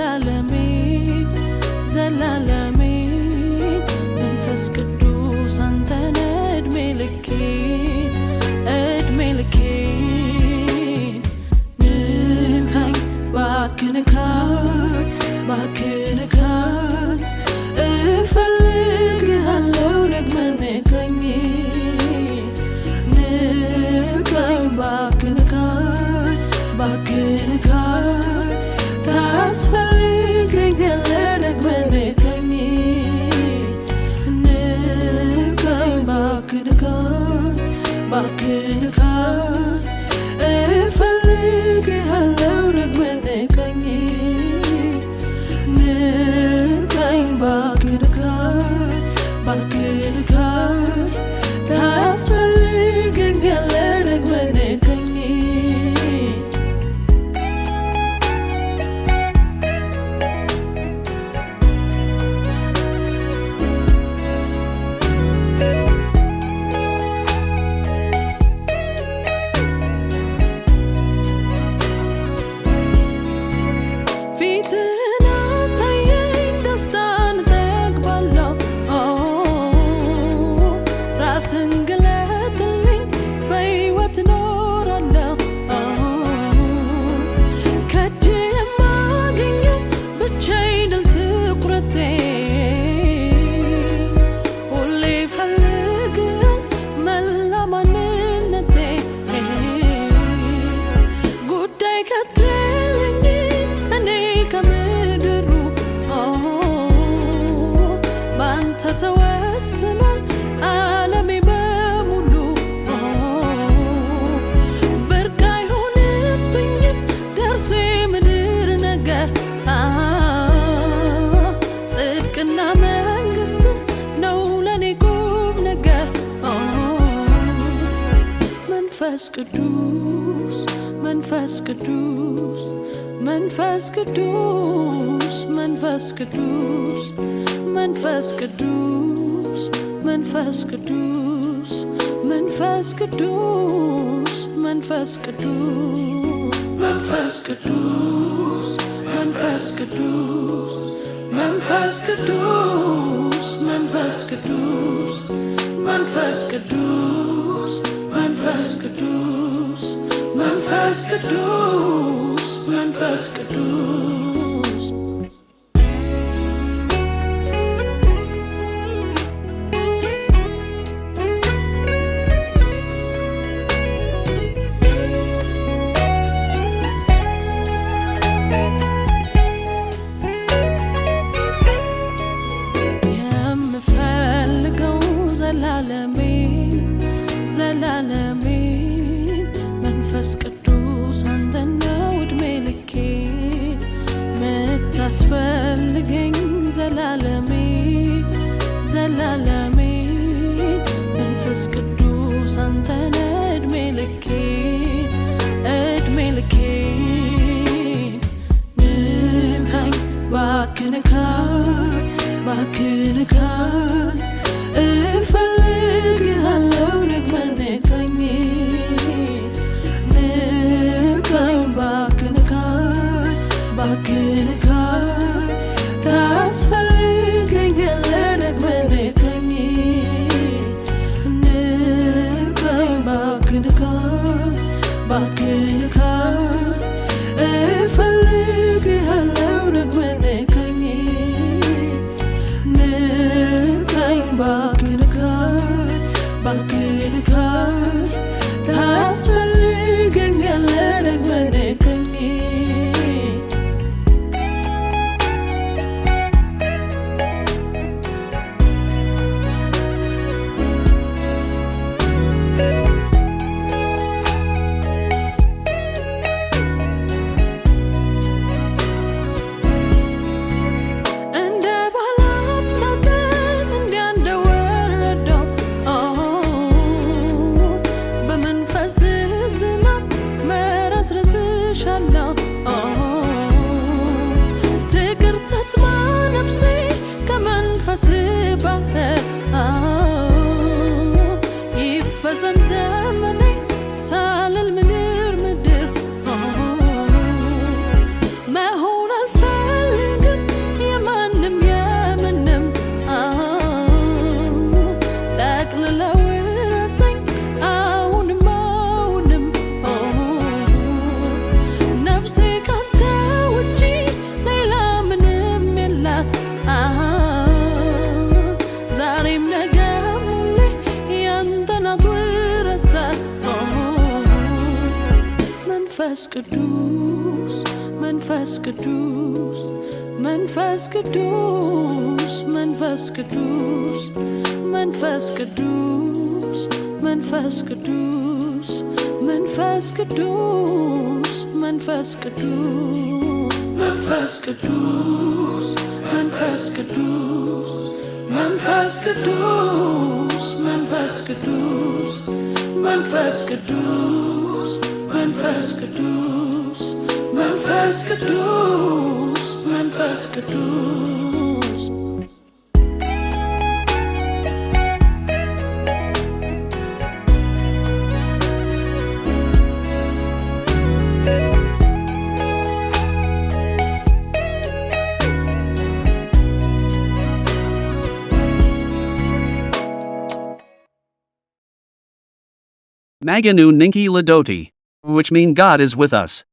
ዘላለሜ ዘላለሜ መንፈስ ቅዱስ አንተነ እድሜ ልኬ ንካኝ ባክንካኝ እፈልግሃለሁ ደግመህ ንካኝ ባክንካኝ ታስፈልገኛለህ ደግመህ ንካኝ ባክንካኝ እፈልግሃለሁ ደግመህ ንካኝ ባክንካኝ ታስፈልገኛለህ ደግመህ ንካኝ ተወስኗል ዓለሜ በሙሉ ብርቅ አይሆንብኝም ደርሶ የምድር ነገር ጽድቅና መንግስት ነው ለኔ ቁም ነገር መንፈስ ቅዱስ መንፈስ ቅዱስ መንፈስ ቅዱስ መንፈስ ቅዱስ መንፈስ ቅዱስ መንፈስ ቅዱስ መንፈስ ቅዱስ መንፈስ ቅዱስ መንፈስ ቅዱስ መንፈስ ቅዱስ መንፈስ ቅዱስ መንፈስ ቅዱስ መንፈስ ቅዱስ መንፈስ ቅዱስ መንፈስ ቅዱስ መንፈስ ቅዱስ ዘላለሜ መንፈስ ቅዱስ አንተነው እድሜ ልኬ ምታስፈልገኝ ዘላለሜ መንፈስ ቅዱስ አንተነው እድሜ ልኬ ንካኝ ባክንካኝ እፈልግሃለሁ ደግመህ ንካኝ ባክንካኝ ታስፈልገኛለህ ደግመህ ንካኝ ባክንካኝ እፈልግሃለሁ ደግመህ ንካኝ ባክንካኝ ታስፈልገኛለህ ደግመህ ንካኝ ባህር ይፈዘም ዘመኔ ሳልል ምድር መሆን አልፈልግም መንፈስ ቅዱስ መንፈስ ቅዱስ መንፈስ ቅዱስ መንፈስ ቅዱስ መንፈስ ቅዱስ መንፈስ ቅዱስ መንፈስ ቅዱስ መንፈስ ቅዱስ መንፈስ ቅዱስ መንፈስ ቅዱስ መንፈስ ቅዱስ መንፈስ ቅዱስ መንፈስ ቅዱስ መንፈስ ቅዱስ መንፈስ ቅዱስ መንፈስ ቅዱስ Maganu Ninki Ladoti, which mean God is with us.